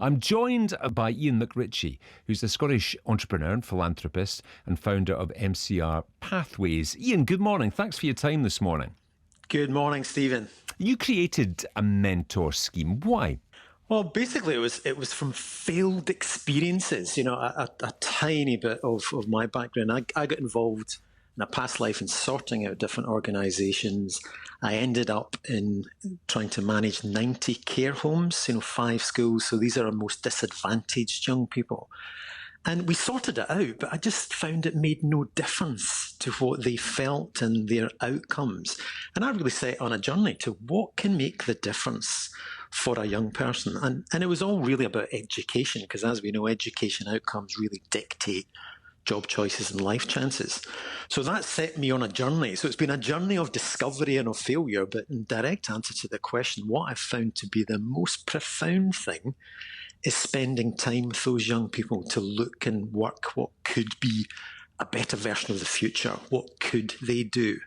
I'm joined by Iain MacRitchie, who's a Scottish entrepreneur and philanthropist and founder of MCR Pathways. Iain, good morning. Thanks for your time this morning. Good morning, Stephen. You created a mentor scheme. Why? Well, basically, it was from failed experiences. You know, a tiny bit of my background. I got involved in a past life in sorting out different organisations. I ended up in trying to manage 90 care homes, 5 schools. So these are our most disadvantaged young people. And we sorted it out, but I just found it made no difference to what they felt and their outcomes. And I really set on a journey to what can make the difference for a young person. And it was all really about education, because as we know, education outcomes really dictate job choices and life chances. So that set me on a journey. So it's been a journey of discovery and of failure, but in direct answer to the question, what I've found to be the most profound thing is spending time with those young people to look and work what could be a better version of the future. What could they do?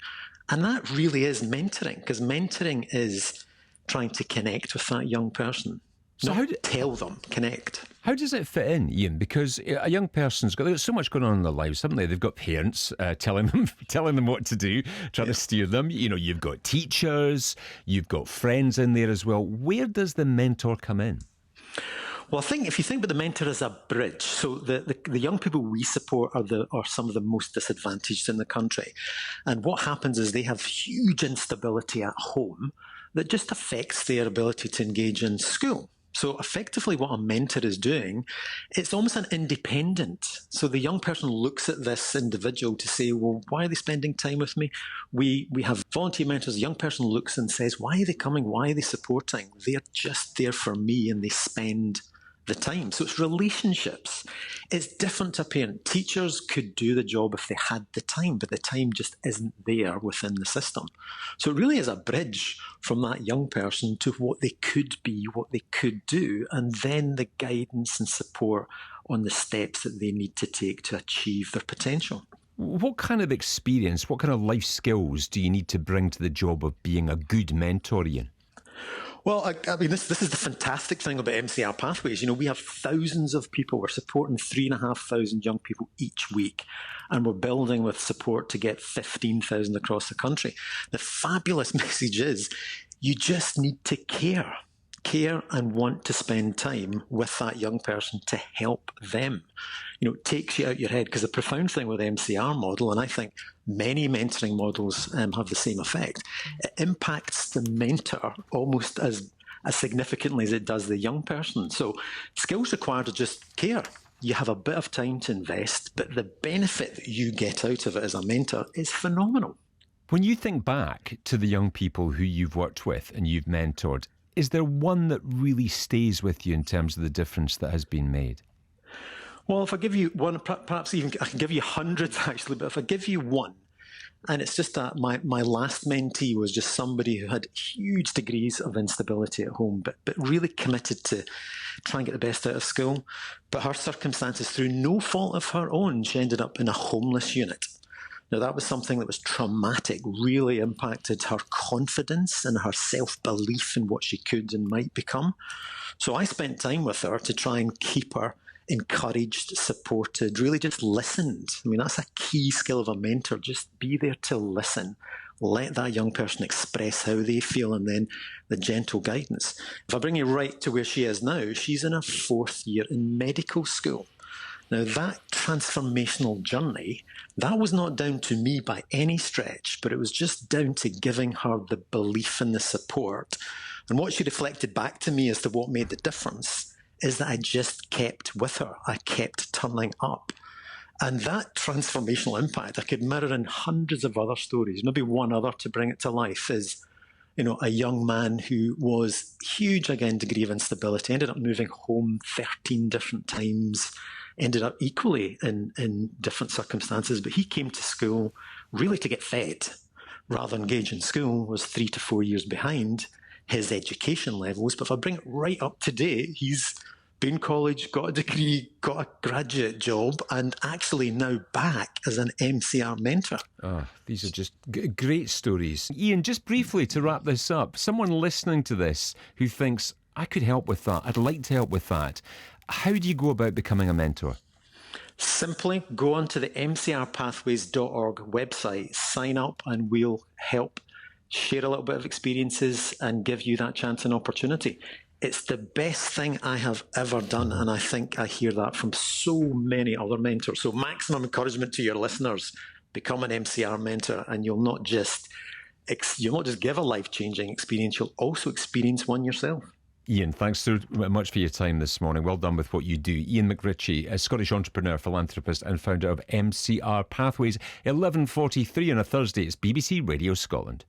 And that really is mentoring, because mentoring is trying to connect with that young person. So tell them, connect. How does it fit in, Iain? Because a young person's got so much going on in their lives, haven't they? They've got parents telling them what to do, trying to steer them. You've got teachers, you've got friends in there as well. Where does the mentor come in? Well, I think if you think about the mentor as a bridge, so the young people we support are some of the most disadvantaged in the country. And what happens is they have huge instability at home that just affects their ability to engage in school. So effectively what a mentor is doing, it's almost an independent. So the young person looks at this individual to say, well, why are they spending time with me? We have volunteer mentors. The young person looks and says, why are they coming? Why are they supporting? They're just there for me, and they spend the time. So it's relationships. It's different to a parent. Teachers could do the job if they had the time, but the time just isn't there within the system. So it really is a bridge from that young person to what they could be, what they could do, and then the guidance and support on the steps that they need to take to achieve their potential. What kind of experience, what kind of life skills do you need to bring to the job of being a good mentor, Iain? Well, I mean, this is the fantastic thing about MCR Pathways. We have thousands of people. We're supporting 3,500 young people each week, and we're building with support to get 15,000 across the country. The fabulous message is you just need to care and want to spend time with that young person to help them. It takes you out your head, because the profound thing with the MCR model, and I think many mentoring models have the same effect, it impacts the mentor almost as significantly as it does the young person. So skills required are just care. You have a bit of time to invest, but the benefit that you get out of it as a mentor is phenomenal. When you think back to the young people who you've worked with and you've mentored, is there one that really stays with you in terms of the difference that has been made? Well, if I give you one, perhaps even I can give you hundreds actually, but if I give you one, and it's just that my last mentee was just somebody who had huge degrees of instability at home, but really committed to try and get the best out of school. But her circumstances, through no fault of her own, she ended up in a homeless unit. Now, that was something that was traumatic, really impacted her confidence and her self-belief in what she could and might become. So I spent time with her to try and keep her encouraged, supported, really just listened. I mean, that's a key skill of a mentor, just be there to listen. Let that young person express how they feel, and then the gentle guidance. If I bring you right to where she is now, she's in her 4th year in medical school. Now, that transformational journey, that was not down to me by any stretch, but it was just down to giving her the belief and the support. And what she reflected back to me as to what made the difference is that I just kept with her. I kept turning up. And that transformational impact, I could mirror in hundreds of other stories. Maybe one other to bring it to life is, a young man who was huge, again, degree of instability, ended up moving home 13 different times, ended up equally in different circumstances, but he came to school really to get fed rather than engage in school, was 3 to 4 years behind his education levels. But if I bring it right up to date, he's been in college, got a degree, got a graduate job, and actually now back as an MCR mentor. Oh, these are just great stories. Iain, just briefly to wrap this up, someone listening to this who thinks, I could help with that. I'd like to help with that. How do you go about becoming a mentor? Simply go onto the mcrpathways.org website, sign up, and we'll help share a little bit of experiences and give you that chance and opportunity. It's the best thing I have ever done, and I think I hear that from so many other mentors. So maximum encouragement to your listeners. Become an MCR mentor, and you'll not just give a life-changing experience, you'll also experience one yourself. Iain, thanks so much for your time this morning. Well done with what you do. Iain MacRitchie, a Scottish entrepreneur, philanthropist and founder of MCR Pathways. 11:43 on a Thursday. It's BBC Radio Scotland.